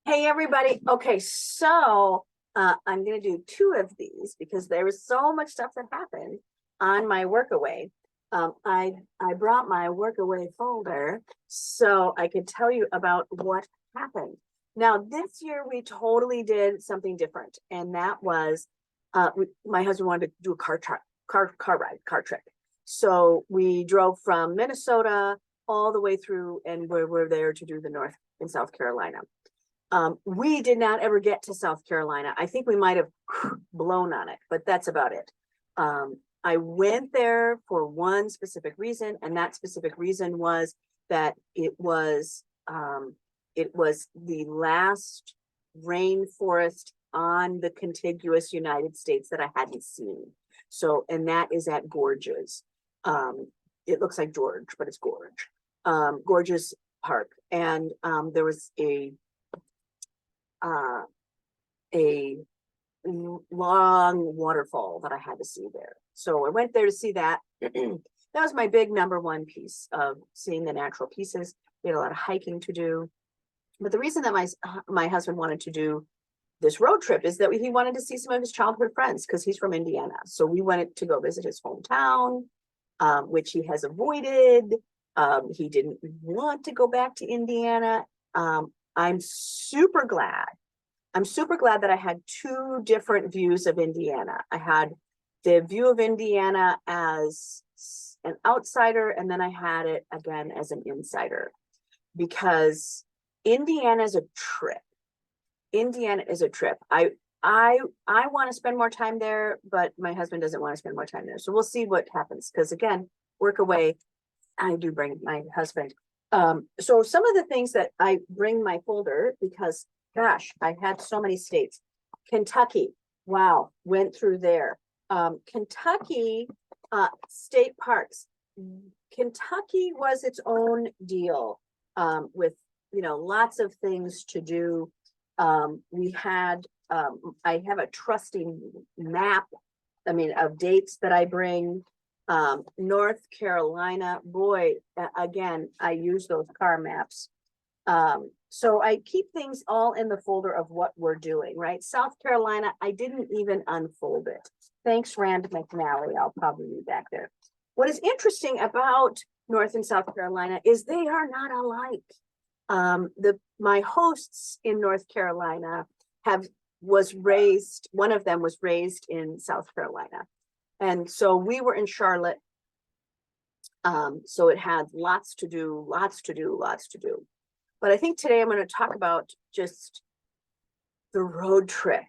Hey, everybody. Okay, so I'm going to do two of these because there was so much stuff that happened on my Workaway. I brought my Workaway folder so I could tell you about what happened. Now, this year we totally did something different, and that was my husband wanted to do a car trip. So we drove from Minnesota all the way through, and we're there to do the North and South Carolina. We did not ever get to South Carolina. I think we might have blown on it, but that's about it. I went there for one specific reason, and that specific reason was that it was the last rainforest on the contiguous United States that I hadn't seen. So, and that is at Gorges. It looks like George, but it's Gorge. Gorges Park. And there was a long waterfall that I had to see there. So I went there to see that. That was my big number one piece of seeing the natural pieces. We had a lot of hiking to do. But the reason that my husband wanted to do this road trip is that he wanted to see some of his childhood friends because he's from Indiana. So we wanted to go visit his hometown, which he has avoided. He didn't want to go back to Indiana. I'm super glad that I had two different views of Indiana. I had the view of Indiana as an outsider, and then I had it again as an insider, because Indiana is a trip. Indiana is a trip. I want to spend more time there, but my husband doesn't want to spend more time there. So we'll see what happens. Because again, Workaway, I do bring my husband. So some of the things that I bring my folder, because gosh, I had so many states. Kentucky, wow, went through there. Kentucky state parks. Kentucky was its own deal, with lots of things to do. We had I have a trusty map, of dates that I bring. North Carolina, boy, again, I use those car maps. So I keep things all in the folder of what we're doing, right? South Carolina, I didn't even unfold it. Thanks, Rand McNally. I'll probably be back there. What is interesting about North and South Carolina is they are not alike. My hosts in North Carolina one of them was raised in South Carolina. And so we were in Charlotte. So it had lots to do. But I think today I'm going to talk about just the road trip,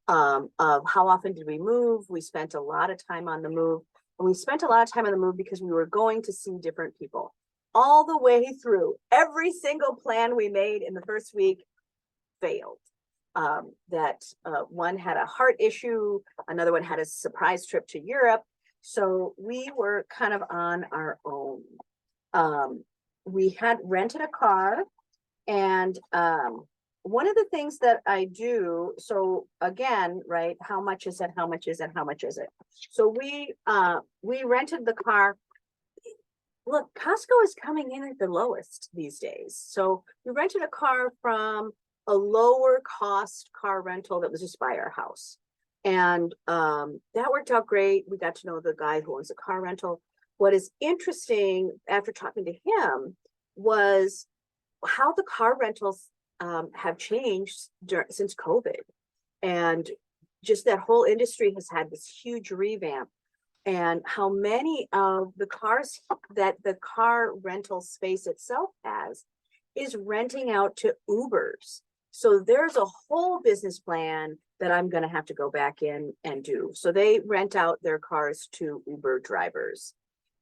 of how often did we move. We spent a lot of time on the move. And we spent a lot of time on the move because we were going to see different people. All the way through, every single plan we made in the first week failed. One had a heart issue, another one had a surprise trip to Europe. So we were kind of on our own. We had rented a car, and one of the things that I do, so again, right, how much is it? So we rented the car. Look, Costco is coming in at the lowest these days. So we rented a car from a lower cost car rental that was just by our house. And that worked out great. We got to know the guy who owns a car rental. What is interesting after talking to him was how the car rentals have changed since COVID. And just that whole industry has had this huge revamp. And how many of the cars that the car rental space itself has is renting out to Ubers. So there's a whole business plan that I'm going to have to go back in and do. So they rent out their cars to Uber drivers,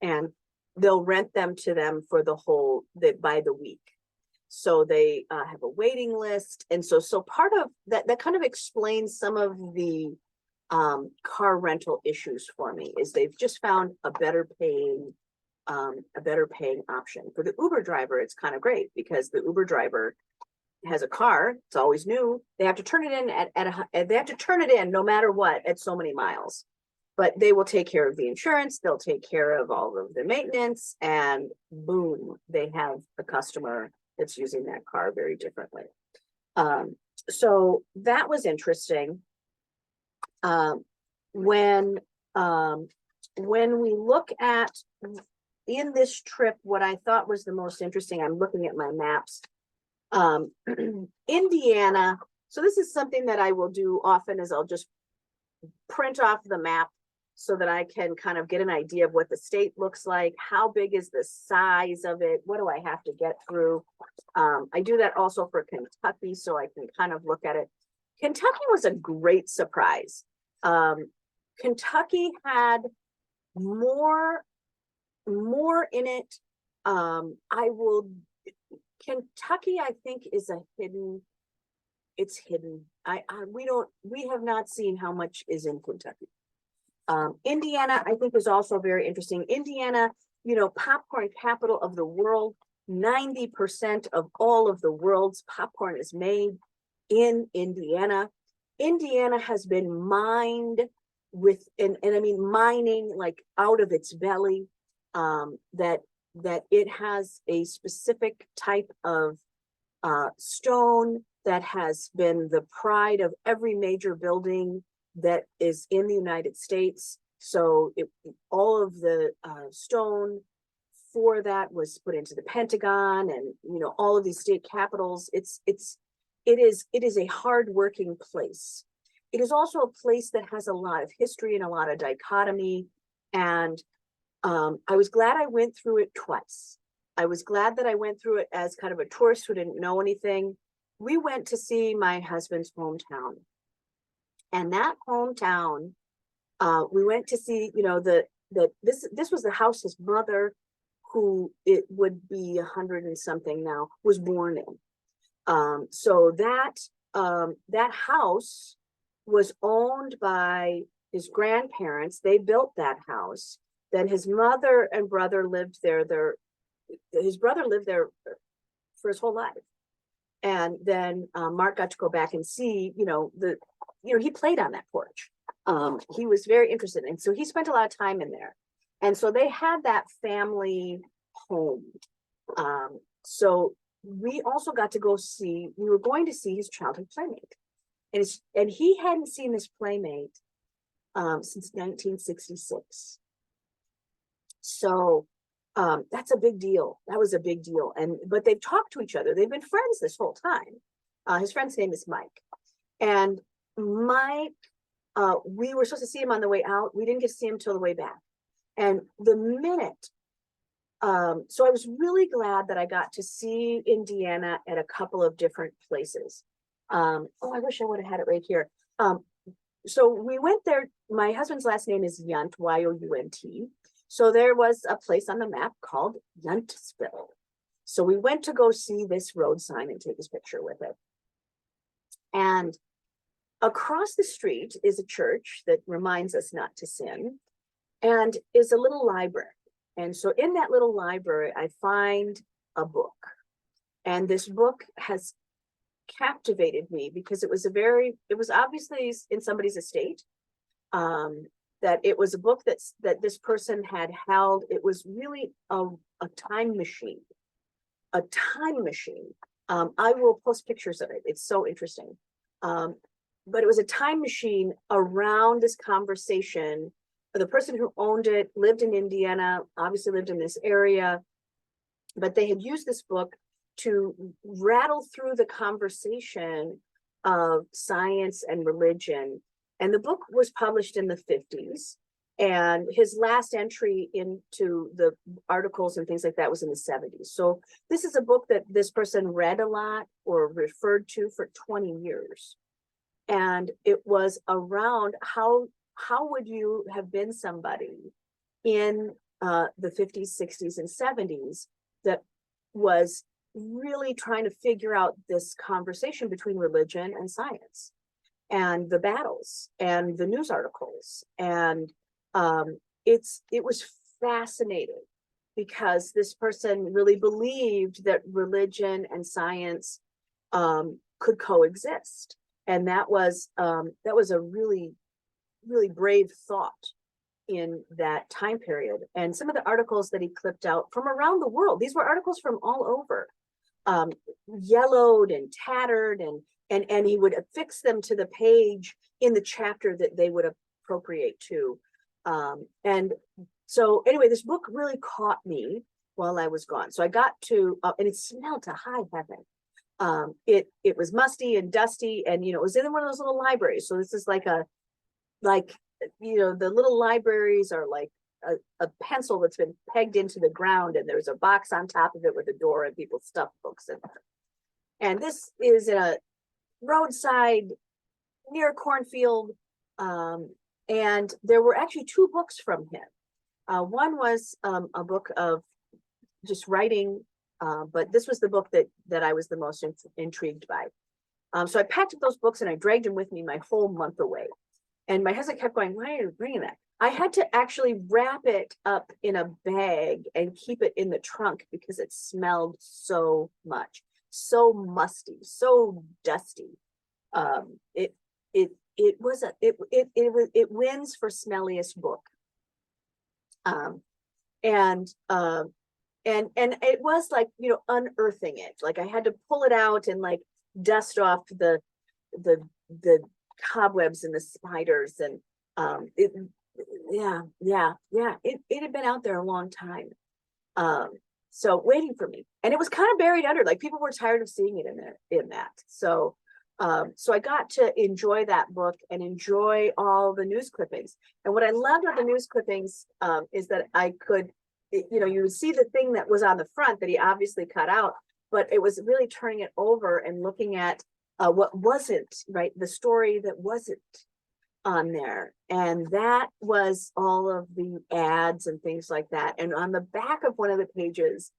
and they'll rent them to them for by the week. So they have a waiting list. And so part of that kind of explains some of the car rental issues for me, is they've just found a better paying option. For the Uber driver, it's kind of great because the Uber driver has a car, it's always new. They have to turn it in they have to turn it in no matter what at so many miles. But they will take care of the insurance, they'll take care of all of the maintenance, and boom, they have a customer that's using that car very differently. So that was interesting. Um, when we look at in this trip, what I thought was the most interesting, I'm looking at my maps. Indiana. So this is something that I will do often is I'll just print off the map so that I can kind of get an idea of what the state looks like. How big is the size of it? What do I have to get through? I do that also for Kentucky, so I can kind of look at it. Kentucky was a great surprise. Kentucky had more in it. Kentucky, I think, is a hidden, it's hidden. We have not seen how much is in Kentucky. Indiana, I think, is also very interesting. Indiana, popcorn capital of the world. 90% of all of the world's popcorn is made in Indiana. Indiana has been mined with, and I mean mining like out of its belly, that it has a specific type of stone that has been the pride of every major building that is in the United States. So all of the stone for that was put into the Pentagon, and all of these state capitals. It is a hardworking place. It is also a place that has a lot of history and a lot of dichotomy. And I was glad I went through it twice. I was glad that I went through it as kind of a tourist who didn't know anything. We went to see my husband's hometown. And that hometown, we went to see, this was the house his mother, who it would be 100 and something now, was born in. So that house was owned by his grandparents. They built that house. Then his mother and brother lived there. His brother lived there for his whole life. And then Mark got to go back and see, he played on that porch. He was very interested. And so he spent a lot of time in there. And so they had that family home. So we also got to we were going to see his childhood playmate. And he hadn't seen this playmate since 1966. So that's a big deal. That was a big deal. But they've talked to each other. They've been friends this whole time. His friend's name is Mike. And Mike, we were supposed to see him on the way out. We didn't get to see him till the way back. And the minute, so I was really glad that I got to see Indiana at a couple of different places. I wish I would have had it right here. So we went there. My husband's last name is Yount, Y-O-U-N-T. So there was a place on the map called Yountsville. So we went to go see this road sign and take his picture with it. And across the street is a church that reminds us not to sin, and is a little library. And so in that little library, I find a book. And this book has captivated me because it was obviously in somebody's estate. That it was a book that this person had held. It was really a time machine. A time machine. I will post pictures of it. It's so interesting. But it was a time machine around this conversation. The person who owned it lived in Indiana, obviously lived in this area, but they had used this book to rattle through the conversation of science and religion. And the book was published in the 50s. And his last entry into the articles and things like that was in the 70s. So this is a book that this person read a lot or referred to for 20 years. And it was around how would you have been somebody in the 50s, 60s, and 70s that was really trying to figure out this conversation between religion and science, and the battles and the news articles. And it was fascinating because this person really believed that religion and science could coexist. And that was a really, really brave thought in that time period. And some of the articles that he clipped out from around the world, these were articles from all over. yellowed and tattered, and he would affix them to the page in the chapter that they would appropriate to. And so anyway, this book really caught me while I was gone. So I got to, and it smelled to high heaven. It was musty and dusty, and it was in one of those little libraries. So this is like the little libraries are like a pencil that's been pegged into the ground, and there's a box on top of it with a door, and people stuff books in there. And this is in a roadside near a cornfield, and there were actually two books from him. One was a book of just writing, but this was the book that I was the most intrigued by. So I packed up those books and I dragged them with me my whole month away. And my husband kept going, "Why are you bringing that?" I had to actually wrap it up in a bag and keep it in the trunk because it smelled so much, so musty, so dusty. It wins for smelliest book. And it was like, unearthing it. Like I had to pull it out and like dust off the cobwebs and the spiders, and it had been out there a long time. So waiting for me, and it was kind of buried under, like people were tired of seeing it in that. So I got to enjoy that book and enjoy all the news clippings. And what I loved about the news clippings is that I could, you would see the thing that was on the front that he obviously cut out, but it was really turning it over and looking at what wasn't, right? The story that wasn't on there. And that was all of the ads and things like that. And on the back of one of the pages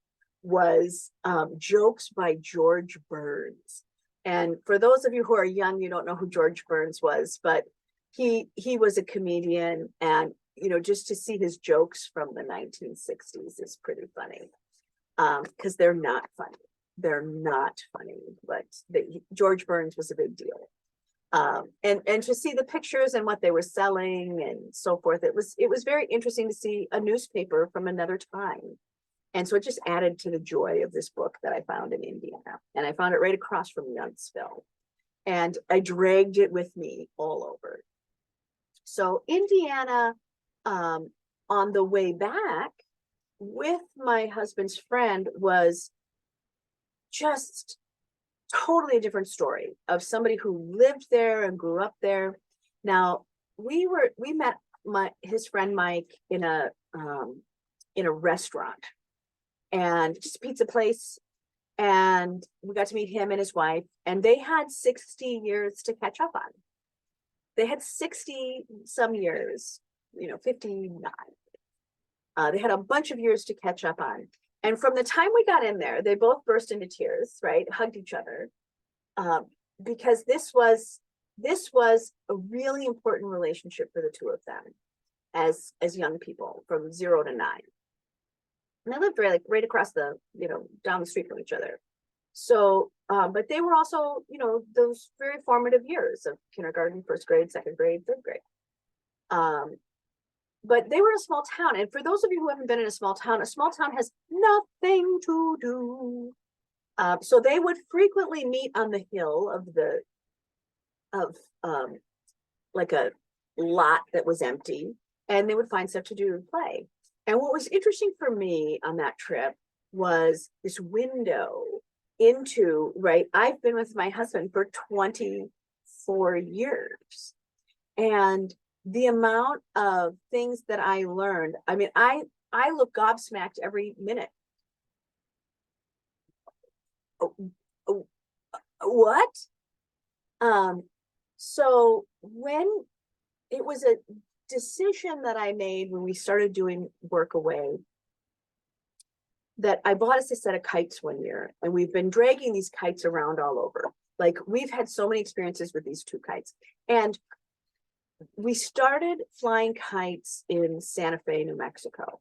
was jokes by George Burns. And for those of you who are young, you don't know who George Burns was, but he was a comedian, and just to see his jokes from the 1960s is pretty funny, because they're not funny. They're not funny, but George Burns was a big deal. And to see the pictures and what they were selling and so forth, it was very interesting to see a newspaper from another time. And so it just added to the joy of this book that I found in Indiana. And I found it right across from Yountsville. And I dragged it with me all over. So Indiana, on the way back with my husband's friend, was just totally a different story of somebody who lived there and grew up there. Now, we met his friend Mike in a restaurant, and just a pizza place, and we got to meet him and his wife, and they had 60 years to catch up on. They had 60 some years, 59. They had a bunch of years to catch up on. And from the time we got in there, they both burst into tears, right? Hugged each other, because this was a really important relationship for the two of them as young people from 0 to 9. And they lived right across the, down the street from each other. So, but they were also, those very formative years of kindergarten, first grade, second grade, third grade. But they were in a small town. And for those of you who haven't been in a small town has nothing to do. So they would frequently meet on the hill of like a lot that was empty, and they would find stuff to do and play. And what was interesting for me on that trip was this window into, right? I've been with my husband for 24 years. And the amount of things that I learned, I mean, I look gobsmacked every minute. What? So when it was a decision that I made when we started doing Workaway, that I bought us a set of kites one year, and we've been dragging these kites around all over. Like, we've had so many experiences with these two kites. And we started flying kites in Santa Fe, New Mexico.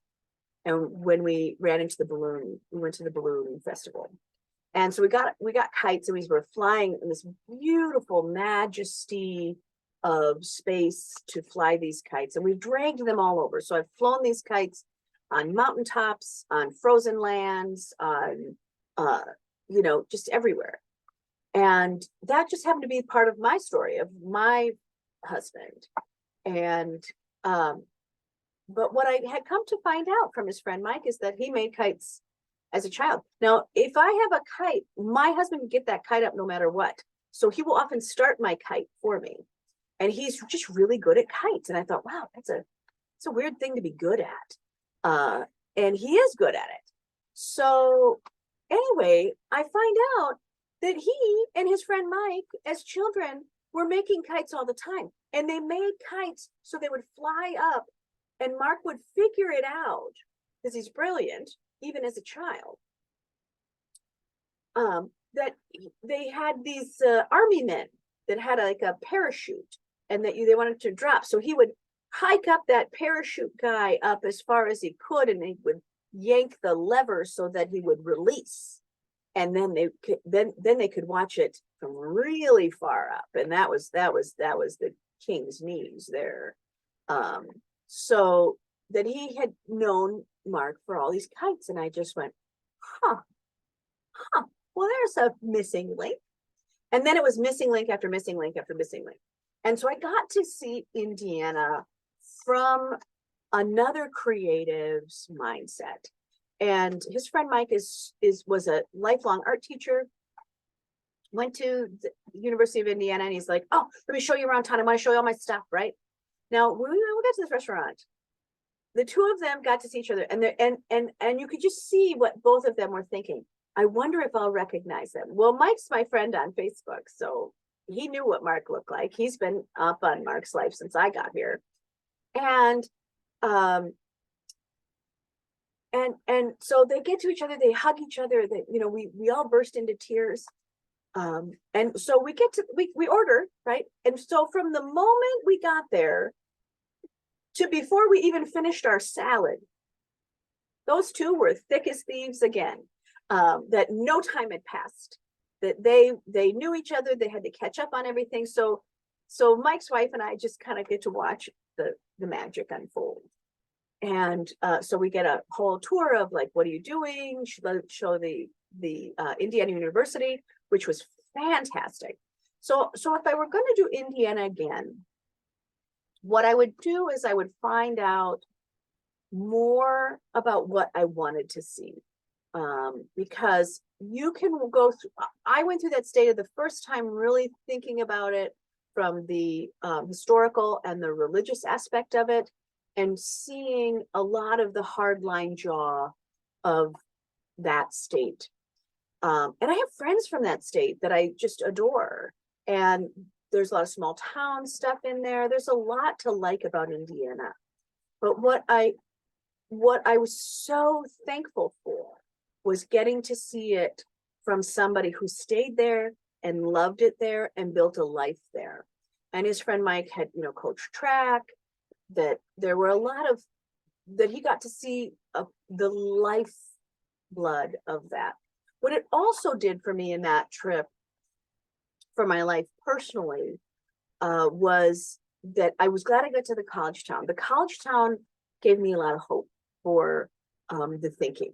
And when we ran into the balloon, we went to the balloon festival. And so we got kites, and we were flying in this beautiful majesty of space to fly these kites. And we've dragged them all over. So I've flown these kites on mountaintops, on frozen lands, on just everywhere. And that just happened to be part of my story of my husband. And, but what I had come to find out from his friend Mike is that he made kites as a child. Now, if I have a kite, my husband can get that kite up no matter what. So he will often start my kite for me. And he's just really good at kites. And I thought, wow, it's a weird thing to be good at. And he is good at it. So anyway, I find out that he and his friend Mike, as children, were making kites all the time. And they made kites so they would fly up, and Mark would figure it out because he's brilliant, even as a child. That they had these army men that had like a parachute, and that they wanted to drop. So he would hike up that parachute guy up as far as he could, and he would yank the lever so that he would release. And then they could watch it from really far up, and that was the king's news there. So that he had known Mark for all these kites, and I just went, huh, well, there's a missing link. And then it was missing link after missing link after missing link. And so I got to see Indiana from another creative's mindset. And his friend Mike was a lifelong art teacher, went to the University of Indiana, and he's like, oh, let me show you around town. I want to show you all my stuff, right? Now, when we got to this restaurant, the two of them got to see each other, and you could just see what both of them were thinking. I wonder if I'll recognize him. Well, Mike's my friend on Facebook, so he knew what Mark looked like. He's been up on Mark's life since I got here. And so they get to each other, they hug each other, we all burst into tears. And so we order, right? And so from the moment we got there to before we even finished our salad, those two were thick as thieves again. That no time had passed, that they knew each other, they had to catch up on everything. So Mike's wife and I just kind of get to watch the magic unfold. And so we get a whole tour of like, what are you doing? Show the Indiana University, which was fantastic. So if I were going to do Indiana again, what I would do is I would find out more about what I wanted to see. Because you can go through, I went through that state of the first time really thinking about it from the historical and the religious aspect of it, and seeing a lot of the hardline jaw of that state. And I have friends from that state that I just adore. And there's a lot of small town stuff in there. There's a lot to like about Indiana. But what I was so thankful for was getting to see it from somebody who stayed there and loved it there and built a life there. And his friend Mike had, coached track, that there were a lot of, that he got to see the life blood of that. What it also did for me in that trip, for my life personally, was that I was glad I got to the college town. The college town gave me a lot of hope for the thinking.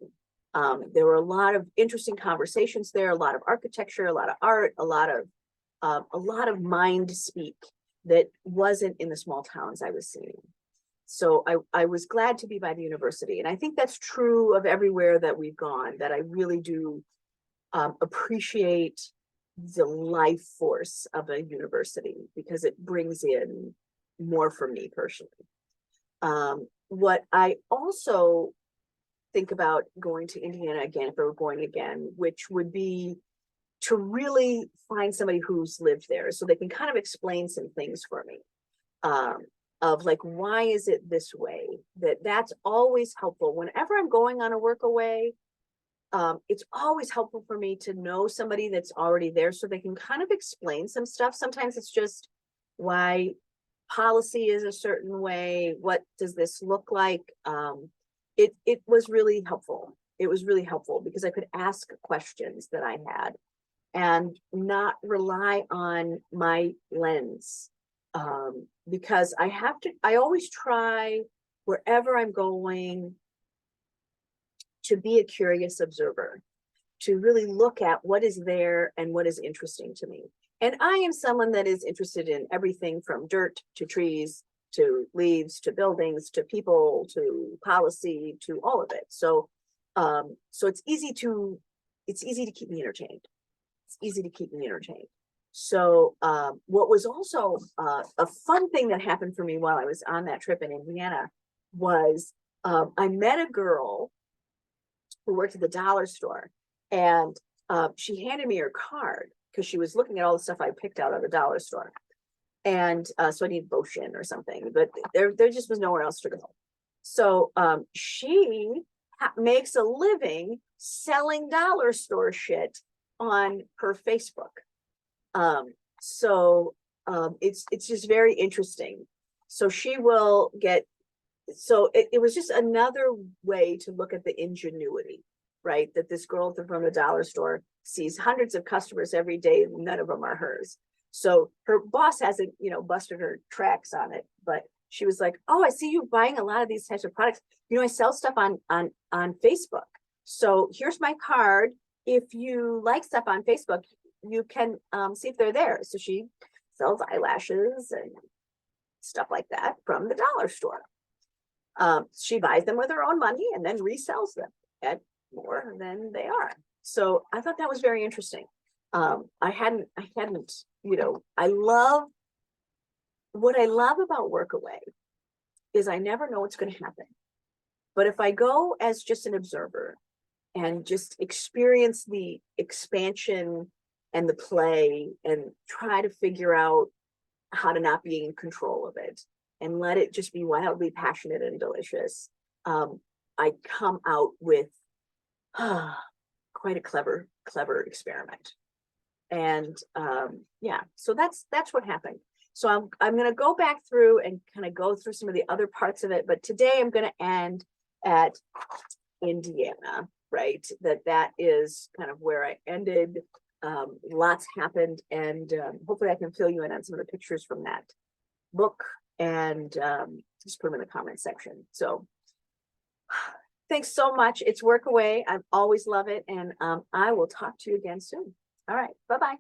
There were a lot of interesting conversations there, a lot of architecture, a lot of art, a lot of mind speak that wasn't in the small towns I was seeing. So I was glad to be by the university. And I think that's true of everywhere that we've gone, that I really do appreciate the life force of a university, because it brings in more for me personally. What I also think about going to Indiana again, if I were going again, which would be to really find somebody who's lived there so they can kind of explain some things for me, of like, why is it this way? That's always helpful. Whenever I'm going on a Workaway, it's always helpful for me to know somebody that's already there so they can kind of explain some stuff. Sometimes it's just why policy is a certain way. What does this look like? It was really helpful. It was really helpful because I could ask questions that I had and not rely on my lens. Because I always try wherever I'm going to be a curious observer. to really look at what is there and what is interesting to me. And I am someone that is interested in everything from dirt to trees to leaves to buildings to people to policy to all of it. So so it's easy to keep me entertained. It's easy to keep me entertained. So what was also a fun thing that happened for me while I was on that trip in Indiana was I met a girl who worked at the dollar store, and she handed me her card because she was looking at all the stuff I picked out of the dollar store. And so I need lotion or something, but there just was nowhere else to go. So she makes a living selling dollar store shit on her Facebook. It's just very interesting. So she will get, so it was just another way to look at the ingenuity, right? That this girl from the dollar store sees hundreds of customers every day, and none of them are hers. So her boss hasn't, you know, busted her tracks on it, but she was like, "Oh, I see you buying a lot of these types of products. You know, I sell stuff on Facebook. So here's my card. If you like stuff on Facebook, you can see if they're there." So she sells eyelashes and stuff like that from the dollar store. She buys them with her own money and then resells them at more than they are. So I thought that was very interesting. I hadn't, you know, what I love about Workaway is I never know what's going to happen. But if I go as just an observer and just experience the expansion and the play and try to figure out how to not be in control of it and let it just be wildly passionate and delicious, I come out with quite a clever experiment. And yeah, so that's what happened. So I'm going to go back through and kind of go through some of the other parts of it, but today I'm going to end at Indiana, right? That is kind of where I ended. Lots happened, and hopefully I can fill you in on some of the pictures from that book, and just put them in the comment section. So thanks so much. It's Workaway. I always love it, and I will talk to you again soon. All right, bye-bye.